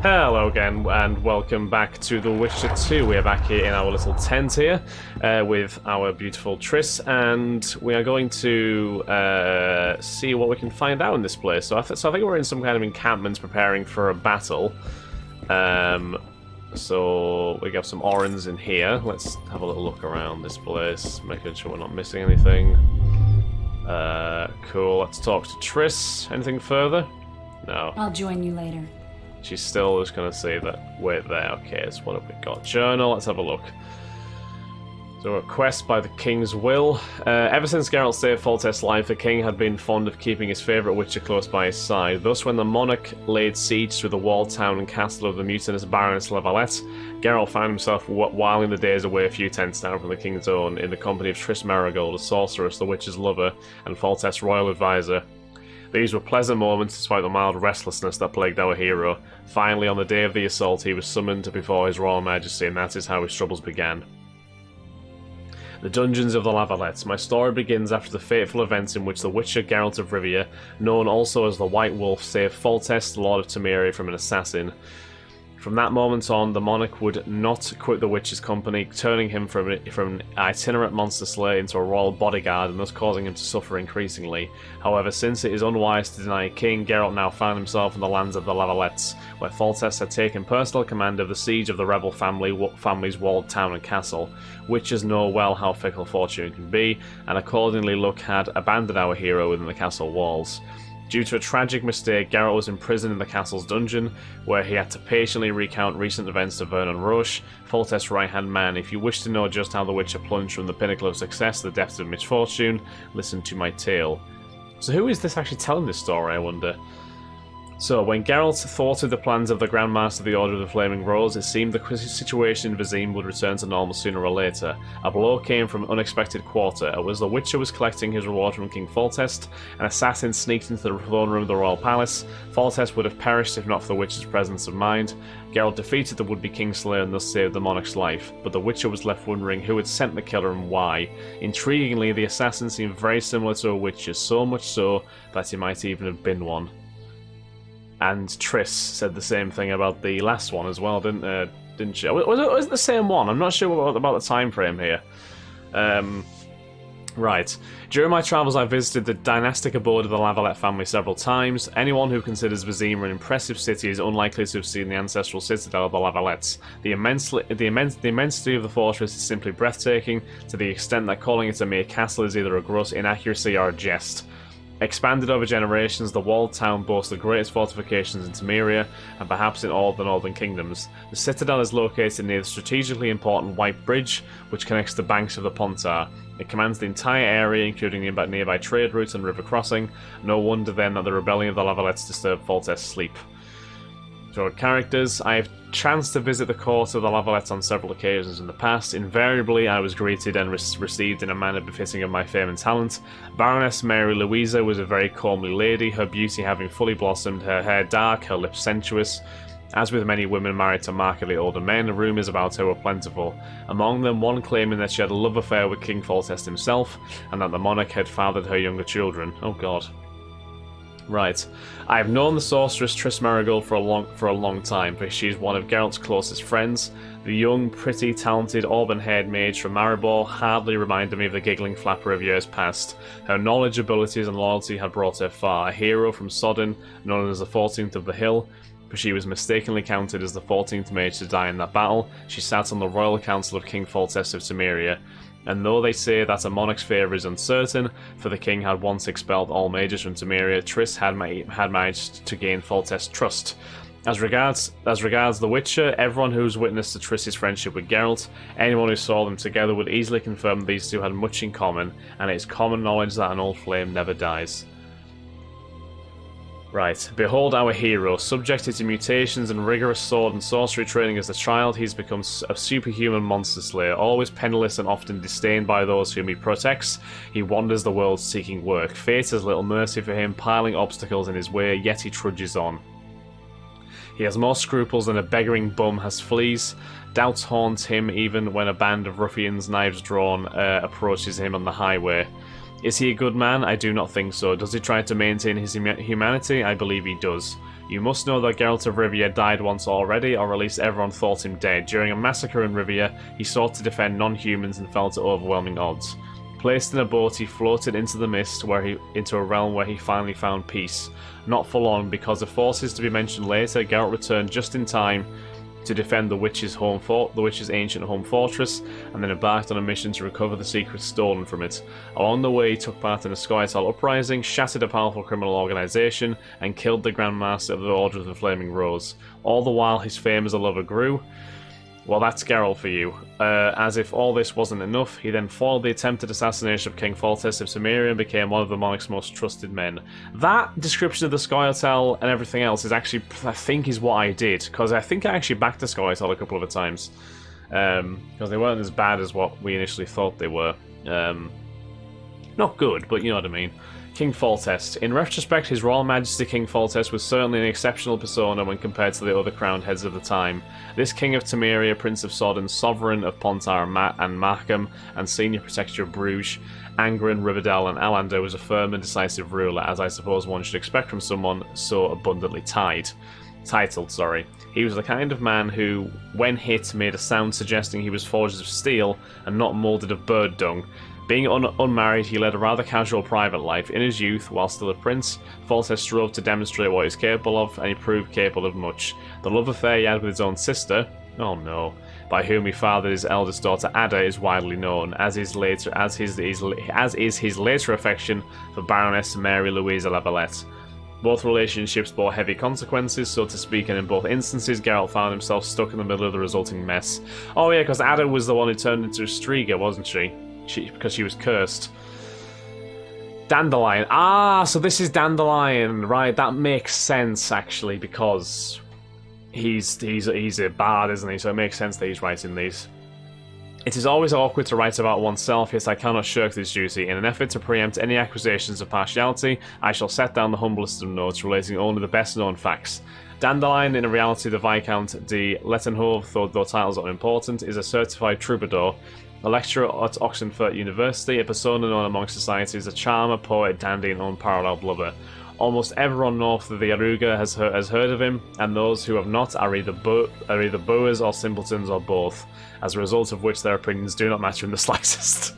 Hello again, and welcome back to The Witcher 2. We are back here in our little tent here with our beautiful Triss, and we are going to see what we can find out in this place. So I think we're in some kind of encampment preparing for a battle. So we got some orens in here. Let's have a little look around this place, making sure we're not missing anything. Cool, let's talk to Triss. Anything further? No. I'll join you later. She's still just going to say that we're there. Okay, so what have we got? Journal, let's have a look. So a quest by the King's Will. Ever since Geralt saved Foltest's life, the King had been fond of keeping his favourite Witcher close by his side. Thus, when the monarch laid siege to the walled town and castle of the mutinous Baroness Lavalette, Geralt found himself whiling the days away a few tents down from the King's Own in the company of Triss Merigold, a sorceress, the Witcher's lover, and Foltest's royal advisor. These were pleasant moments despite the mild restlessness that plagued our hero. Finally, on the day of the assault, he was summoned before his royal majesty, and that is how his troubles began. The Dungeons of the Lavalettes. My story begins after the fateful events in which the Witcher Geralt of Rivia, known also as the White Wolf, saved Foltest, Lord of Temeria, from an assassin. From that moment on, the monarch would not quit the Witcher's company, turning him from an itinerant monster slayer into a royal bodyguard and thus causing him to suffer increasingly. However, since it is unwise to deny a king, Geralt now found himself in the lands of the Lavalettes, where Foltest had taken personal command of the siege of the rebel family's walled town and castle. Witchers know well how fickle fortune can be, and accordingly Luck had abandoned our hero within the castle walls. Due to a tragic mistake, Geralt was imprisoned in the castle's dungeon, where he had to patiently recount recent events to Vernon Roche, Foltest's right-hand man. If you wish to know just how the Witcher plunged from the pinnacle of success to the depths of misfortune, listen to my tale. So who is this actually telling this story, I wonder? So, when Geralt thwarted the plans of the Grand Master of the Order of the Flaming Rose, it seemed the situation in Vizime would return to normal sooner or later. A blow came from an unexpected quarter. As the Witcher was collecting his reward from King Foltest, an assassin sneaked into the throne room of the royal palace. Foltest would have perished if not for the Witcher's presence of mind. Geralt defeated the would-be Kingslayer and thus saved the monarch's life, but the Witcher was left wondering who had sent the killer and why. Intriguingly, the assassin seemed very similar to a Witcher, so much so that he might even have been one. And Triss said the same thing about the last one as well, didn't she? Was it the same one? I'm not sure about the time frame here. Right. During my travels, I visited the dynastic abode of the Lavalette family several times. Anyone who considers Vizime an impressive city is unlikely to have seen the ancestral citadel of the Lavalettes. The immensity of the fortress is simply breathtaking, to the extent that calling it a mere castle is either a gross inaccuracy or a jest. Expanded over generations, the walled town boasts the greatest fortifications in Temeria, and perhaps in all of the northern kingdoms. The citadel is located near the strategically important White Bridge, which connects the banks of the Pontar. It commands the entire area, including the nearby trade routes and river crossing. No wonder then that the rebellion of the Lavalettes disturbed Foltest's sleep. So, characters. I have chanced to visit the court of the Lavalettes on several occasions in the past. Invariably, I was greeted and received in a manner befitting of my fame and talent. Baroness Mary Louisa was a very comely lady, her beauty having fully blossomed, her hair dark, her lips sensuous. As with many women married to markedly older men, rumours about her were plentiful. Among them, one claiming that she had a love affair with King Foltest himself, and that the monarch had fathered her younger children. Oh god. Right. I have known the sorceress Triss Merigold for a long time, for she is one of Geralt's closest friends. The young, pretty, talented, auburn-haired mage from Maribor hardly reminded me of the giggling flapper of years past. Her knowledge, abilities, and loyalty had brought her far. A hero from Sodden, known as the 14th of the Hill, for she was mistakenly counted as the 14th mage to die in that battle. She sat on the royal council of King Foltest of Temeria. And though they say that a monarch's favour is uncertain, for the king had once expelled all mages from Temeria, Triss had managed to gain Foltest's trust. As regards the Witcher, everyone who's witnessed to Triss's friendship with Geralt, anyone who saw them together would easily confirm these two had much in common, and it is common knowledge that an old flame never dies. Right, behold our hero. Subjected to mutations and rigorous sword and sorcery training as a child, he's become a superhuman monster slayer. Always penniless and often disdained by those whom he protects, he wanders the world seeking work. Fate has little mercy for him, piling obstacles in his way, yet he trudges on. He has more scruples than a begging bum has fleas. Doubts haunt him even when a band of ruffians, knives drawn, approaches him on the highway. Is he a good man? I do not think so. Does he try to maintain his humanity? I believe he does. You must know that Geralt of Rivia died once already, or at least everyone thought him dead. During a massacre in Rivia, he sought to defend non-humans and fell to overwhelming odds. Placed in a boat, he floated into the mist, into a realm where he finally found peace. Not for long, because of forces to be mentioned later, Geralt returned just in time to defend the witch's ancient home fortress, and then embarked on a mission to recover the secrets stolen from it. Along the way, he took part in a Skytall uprising, shattered a powerful criminal organization, and killed the Grand Master of the Order of the Flaming Rose. All the while, his fame as a lover grew. Well, that's Geralt for you. As if all this wasn't enough, he then foiled the attempted assassination of King Foltest of Cimmeria and became one of the monarch's most trusted men. That description of the Skytall and everything else is actually, I think, is what I did, because I think I actually backed the Skytall a couple of times, because they weren't as bad as what we initially thought they were. Not good, but you know what I mean. King Foltest. In retrospect, His Royal Majesty King Foltest was certainly an exceptional persona when compared to the other crowned heads of the time. This King of Temeria, Prince of Sodden, Sovereign of Pontar and Markham, and Senior Protector of Bruges, Angren, Rivendell, and Alander was a firm and decisive ruler, as I suppose one should expect from someone so abundantly titled. He was the kind of man who, when hit, made a sound suggesting he was forged of steel and not moulded of bird dung. Being unmarried, he led a rather casual private life. In his youth, while still a prince, Foltest strove to demonstrate what he was capable of, and he proved capable of much. The love affair he had with his own sister, oh no, by whom he fathered his eldest daughter Ada, is widely known, as is his later affection for Baroness Mary Louisa Lavalette. Both relationships bore heavy consequences, so to speak, and in both instances, Geralt found himself stuck in the middle of the resulting mess. Oh yeah, because Ada was the one who turned into a Striga, wasn't she? Because she was cursed. Dandelion. So this is Dandelion, right? That makes sense actually, because he's a bard, isn't he? So it makes sense that he's writing these. It is always awkward to write about oneself, yet I cannot shirk this duty. In an effort to preempt any accusations of partiality, I shall set down the humblest of notes, relating only the best known facts. Dandelion, in reality the Viscount de Lettenhove, though titles are unimportant, is a certified troubadour. A lecturer at Oxenford University, a persona known among society as a charmer, poet, dandy, and unparalleled lover. Almost everyone north of the Aruga has heard of him, and those who have not are either boors or simpletons or both, as a result of which their opinions do not matter in the slightest.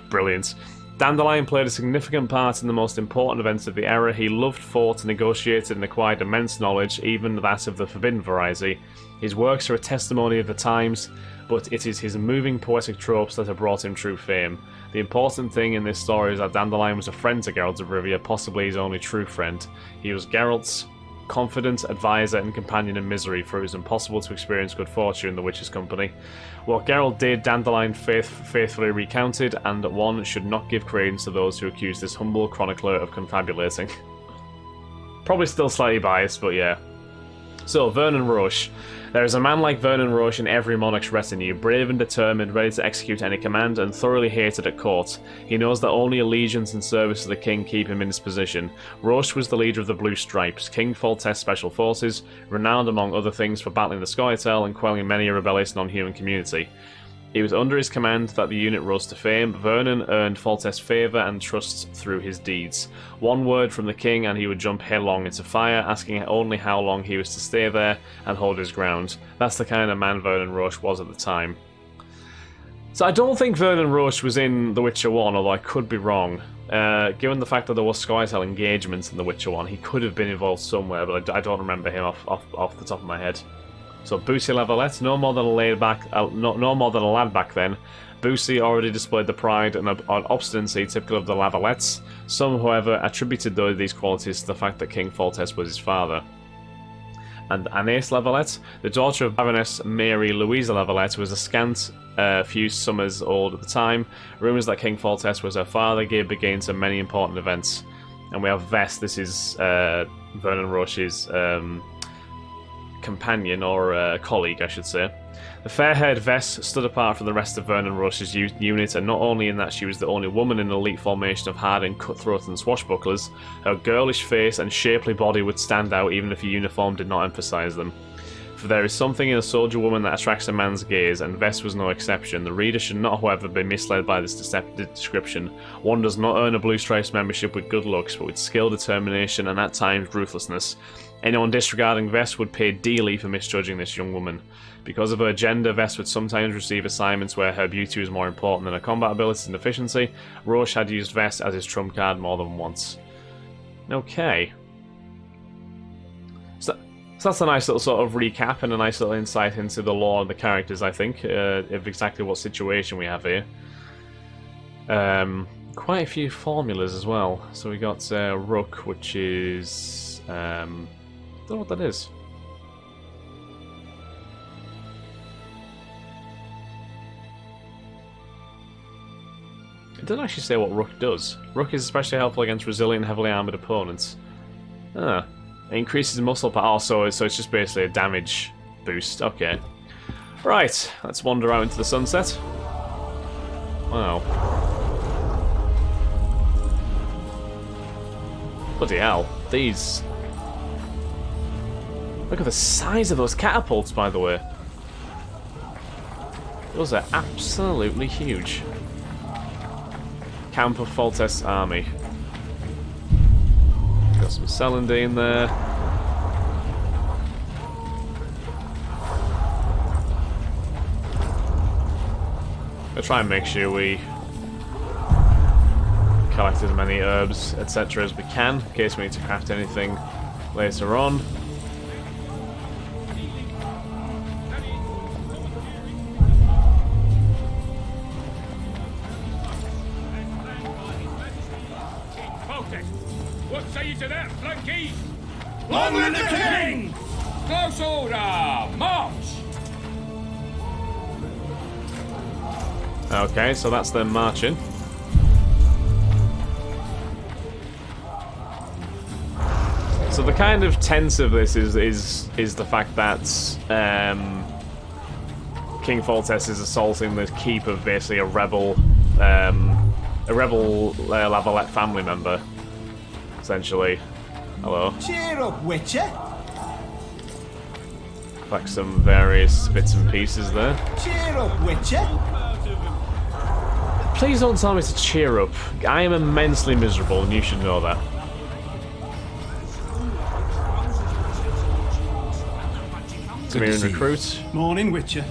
Brilliant. Dandelion played a significant part in the most important events of the era. He loved, fought, negotiated, and acquired immense knowledge, even that of the forbidden variety. His works are a testimony of the times, but it is his moving poetic tropes that have brought him true fame. The important thing in this story is that Dandelion was a friend to Geralt of Rivia, possibly his only true friend. He was Geralt's confidant, advisor, and companion in misery, for it was impossible to experience good fortune in the witch's company. What Geralt did, Dandelion faithfully recounted, and one should not give credence to those who accuse this humble chronicler of confabulating. Probably still slightly biased, but yeah. So, Vernon Roche. There is a man like Vernon Roche in every monarch's retinue, brave and determined, ready to execute any command, and thoroughly hated at court. He knows that only allegiance and service to the king keep him in his position. Roche was the leader of the Blue Stripes, King Foltest's special forces, renowned among other things for battling the Skytell and quelling many a rebellious non-human community. It was under his command that the unit rose to fame. Vernon earned Foltest's favour and trust through his deeds. One word from the king and he would jump headlong into fire, asking only how long he was to stay there and hold his ground. That's the kind of man Vernon Roche was at the time. So I don't think Vernon Roche was in The Witcher 1, although I could be wrong. Given the fact that there was Skytell engagements in The Witcher 1, he could have been involved somewhere, but I don't remember him off the top of my head. So Boussy Lavalette, no more than a lad back then. Boussy already displayed the pride and obstinacy typical of the Lavalettes. Some, however, attributed these qualities to the fact that King Foltest was his father. And Anais Lavalette, the daughter of Baroness Mary Louisa Lavalette, was a scant few summers old at the time. Rumours that King Foltest was her father gave beginning to many important events. And we have Vess, this is Vernon Roche's companion, or colleague I should say. The fair-haired Vess stood apart from the rest of Vernon Roche's unit, and not only in that she was the only woman in an elite formation of hardened cutthroats and swashbucklers, her girlish face and shapely body would stand out even if a uniform did not emphasise them. For there is something in a soldier woman that attracts a man's gaze, and Vess was no exception. The reader should not, however, be misled by this deceptive description. One does not earn a Blue Stripes membership with good looks, but with skill, determination, and at times ruthlessness. Anyone disregarding Vess would pay dearly for misjudging this young woman. Because of her gender, Vess would sometimes receive assignments where her beauty was more important than her combat abilities and efficiency. Roche had used Vess as his trump card more than once. Okay. So that's a nice little sort of recap and a nice little insight into the lore of the characters, I think, of exactly what situation we have here. Quite a few formulas as well. So we got Rook, which is... I don't know what that is. It doesn't actually say what Rook does. Rook is especially helpful against resilient, heavily armoured opponents. Ah. It increases muscle power. Oh, so it's just basically a damage boost. Okay. Right, let's wander out into the sunset. Wow. Bloody hell. These... Look at the size of those catapults, by the way. Those are absolutely huge. Camp of Foltest's army. Got some Celandine there. We'll try and make sure we collect as many herbs, etc. as we can, in case we need to craft anything later on. What say you to that, flunky? Long live the king! Close order, march! Okay, so that's them marching. So the kind of tense of this is the fact that King Foltest is assaulting the keep of basically a rebel Lavalette family member. Essentially. Hello. Cheer up, Witcher. Like some various bits and pieces there. Cheer up, Witcher. Please don't tell me to cheer up. I am immensely miserable and you should know that. Tamirian recruit. Morning, Witcher.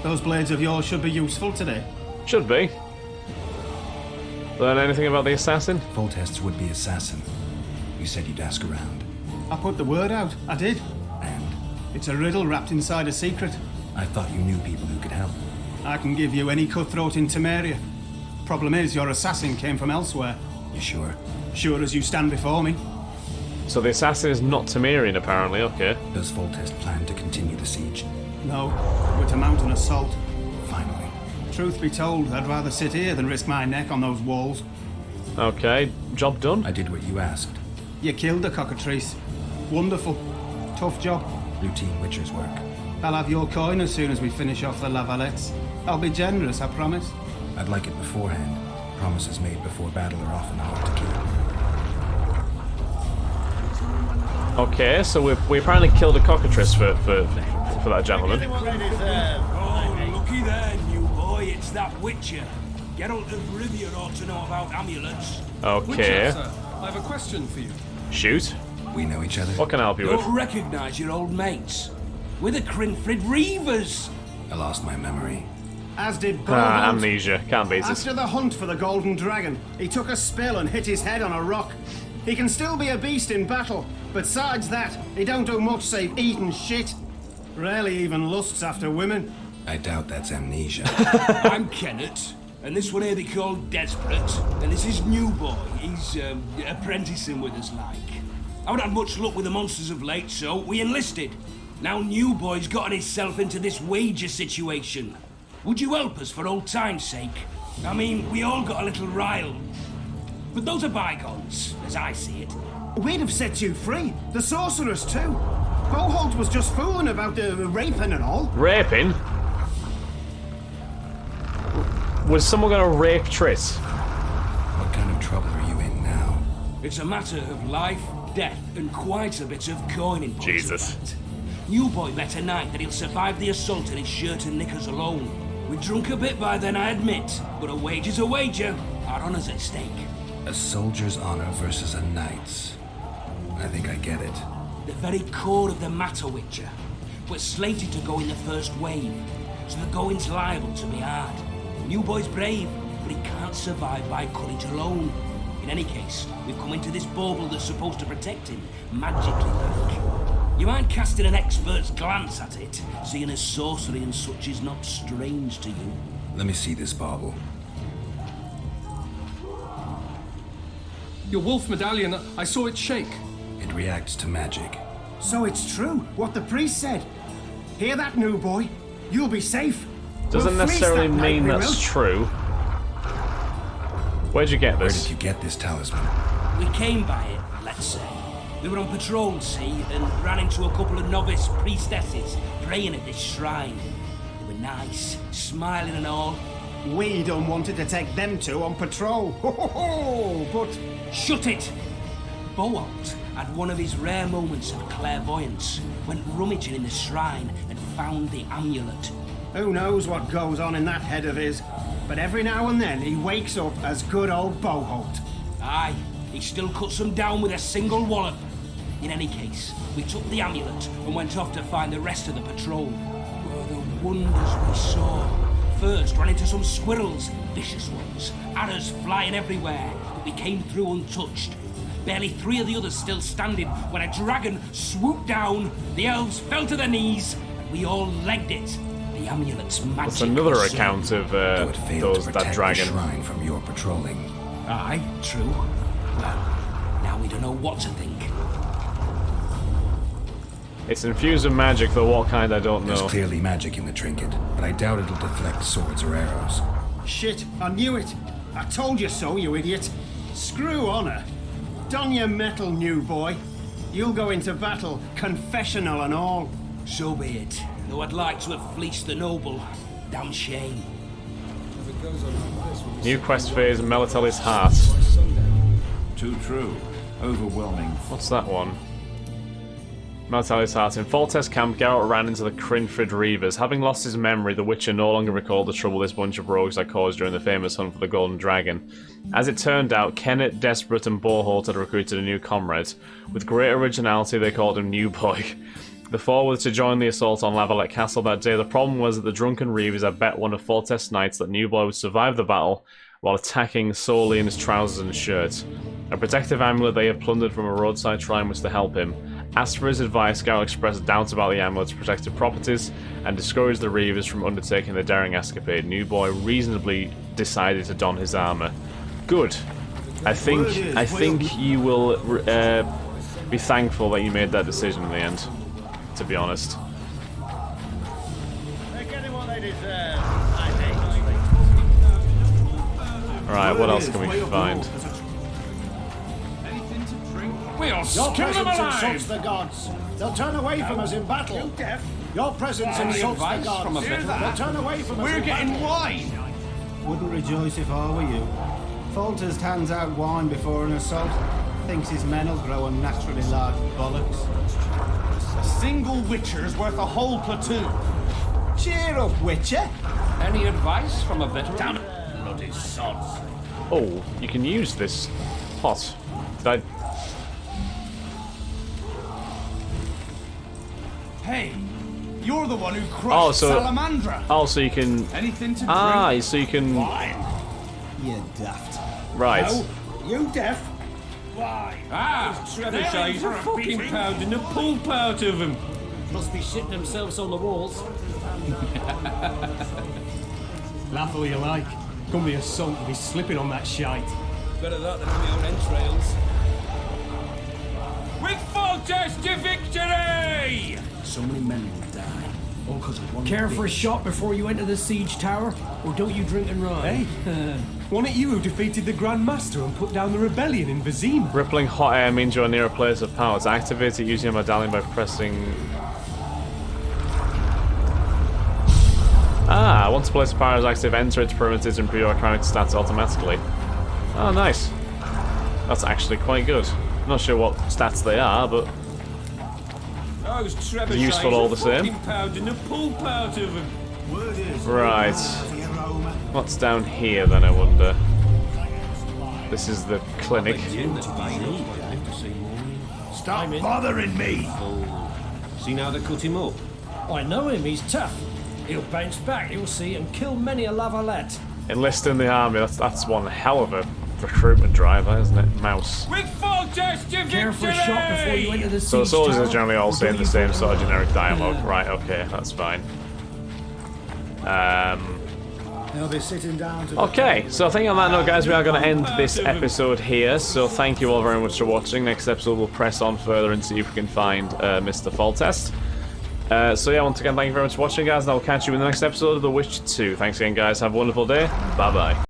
Those blades of yours should be useful today. Should be. Learn anything about the assassin? Foltest's would-be assassin. You said you'd ask around. I put the word out. I did. And? It's a riddle wrapped inside a secret. I thought you knew people who could help. I can give you any cutthroat in Temeria. Problem is, your assassin came from elsewhere. You sure? Sure as you stand before me. So the assassin is not Temerian, apparently. Okay. Does Foltest plan to continue the siege? No, we're to mount an assault. Finally. Truth be told, I'd rather sit here than risk my neck on those walls. Okay, job done. I did what you asked. You killed the cockatrice. Wonderful. Tough job. Routine Witcher's work. I'll have your coin as soon as we finish off the Lavalettes. I'll be generous, I promise. I'd like it beforehand. Promises made before battle are often hard to keep. Okay, so we apparently killed a cockatrice for that gentleman. Oh, looky there, new boy, it's that Witcher. Geralt of Rivia ought to know about amulets. Okay. Witcher, sir, I have a question for you. Shoot. We know each other? What can I help you with? Don't recognise your old mates. We're the Crinfrid Reavers. I lost my memory. As did Bohart. Amnesia. Can't beat it. After the hunt for the Golden Dragon, he took a spell and hit his head on a rock. He can still be a beast in battle, but besides that, he don't do much save eat and shit. Rarely even lusts after women. I doubt that's amnesia. I'm Kenneth, and this one here they call Desperate, and this is New Boy. He's apprenticing with us, like. I haven't had much luck with the monsters of late, so we enlisted. Now New Boy's gotten himself into this wager situation. Would you help us for old time's sake? I mean, we all got a little riled. But those are bygones, as I see it. We'd have set you free. The sorceress too. Boholt was just fooling about the raping and all. Raping? Was someone going to rape Triss? What kind of trouble are you in now? It's a matter of life, death, and quite a bit of coin in Jesus. New boy bet tonight that he'll survive the assault in his shirt and knickers alone. We drunk a bit by then, I admit, but a wager's a wager. Our honour's at stake. A soldier's honor versus a knight's. I think I get it. The very core of the matter, Witcher. We're slated to go in the first wave, so the going's liable to be hard. New boy's brave, but he can't survive by courage alone. In any case, we've come into this bauble that's supposed to protect him, magically like. You aren't casting an expert's glance at it, seeing as sorcery and such is not strange to you. Let me see this bauble. Your wolf medallion, I saw it shake. It reacts to magic. So it's true, what the priest said. Hear that, new boy? You'll be safe. Doesn't We'll fleece necessarily that night, mean we that's will. true. Where'd you get Where this? did you get this talisman? We came by it, let's say. We were on patrol, see, and ran into a couple of novice priestesses praying at this shrine. They were nice, smiling and all. We done wanted to take them two on patrol. Ho ho ho! But Shut it! Boalt had one of his rare moments of clairvoyance, went rummaging in the shrine and found the amulet. who knows what goes on in that head of his? But every now and then he wakes up as good old Boholt. Aye, he still cuts them down with a single wallop. In any case, we took the amulet and went off to find the rest of the patrol. Oh, the wonders we saw. First, ran into some squirrels, vicious ones, arrows flying everywhere, but we came through untouched. Barely 3 of the others still standing when a dragon swooped down, the elves fell to their knees, and we all legged it. The amulet's magic. That's another was account of Though it failed to that protect the dragon. shrine from your patrolling. Aye, true. Well, now we don't know what to think. It's infused with magic, though what kind I don't There's know. clearly magic in the trinket, but I doubt it'll deflect swords or arrows. Shit, I knew it. I told you so, you idiot. Screw honor. Don your metal, new boy. You'll go into battle, confessional and all. So be it. Though I'd like to have fleeced the noble. Damn shame. New quest phase, Melatelli's Heart. Too true. Overwhelming. What's that one? Melatelli's Heart. In Foltest camp, Geralt ran into the Crinfrid Reavers. Having lost his memory, the Witcher no longer recalled the trouble this bunch of rogues had caused during the famous hunt for the Golden Dragon. As it turned out, Kennet, Desperate, and Boholt had recruited a new comrade. With great originality, they called him New Boy. The four were to join the assault on Lavalette Castle that day. The problem was that the drunken Reavers had bet one of Foltest's knights that New Boy would survive the battle while attacking solely in his trousers and shirt. A protective amulet they had plundered from a roadside shrine was to help him. Asked for his advice, Geralt expressed doubts about the amulet's protective properties and discouraged the Reavers from undertaking their daring escapade. New Boy reasonably decided to don his armor. Good. I think you will be thankful that you made that decision in the end, to be honest. They're getting what they deserve, I think. Alright, what else can we find? We'll Your skin them presence alive! insults the gods. They'll turn away from us in battle. Your presence insults the advice from a gods. veteran? They'll turn away from us We're in getting battle. wine! Wouldn't rejoice if I were you. Foltest hands out wine before an assault. Thinks his men'll grow unnaturally large bollocks. A single Witcher's worth a whole platoon. Cheer up, Witcher. Any advice from a veteran? Bloody sods. Oh, you can use this pot. Did I... Hey, you're the one who crushed Salamandra. Oh, so you can... Anything to drink? Ah, so you can... You daft. Right. Oh, you deaf? Trebuchets are fucking pounding the pulp out of him. Must be shitting themselves on the walls. Laugh all you like. Come the assault and be slipping on that shite. Better that than my own entrails. With Foltest to victory! So many men will die. All because of one Care for a bitch. shot before you enter the siege tower? Or don't you drink and ride? Wasn't it you who defeated the Grand Master and put down the rebellion in Vizima? Rippling hot air means you're near a place of power. To activate it using a medallion by pressing... Ah, once a place of power is active, enter its perimeters and improve your character stats automatically. Oh, nice. That's actually quite good. Not sure what stats they are, but... Those trebuchets Useful all the same. fucking pounding the pulp out of them. Right. What's down here then, I wonder? This is the clinic. Stop bothering me! Seen how they cut him up? I know him, he's tough. He'll bounce back, you'll see, and kill many a lavalette. Enlist in the army, that's one hell of a recruitment drive, that, isn't it? Mouse. With full test to Care for a shot before you enter the So the siege soldiers are tower, generally all or saying do the you same put sort of them- generic dialogue. Right, okay, that's fine. They'll be sitting down to Okay, so I think on that note, guys, we are going to end this episode here. So thank you all very much for watching. Next episode, we'll press on further and see if we can find Mr. Foltest. So yeah, once again, thank you very much for watching, guys, and I'll catch you in the next episode of The Witcher 2. Thanks again, guys. Have a wonderful day. Bye-bye.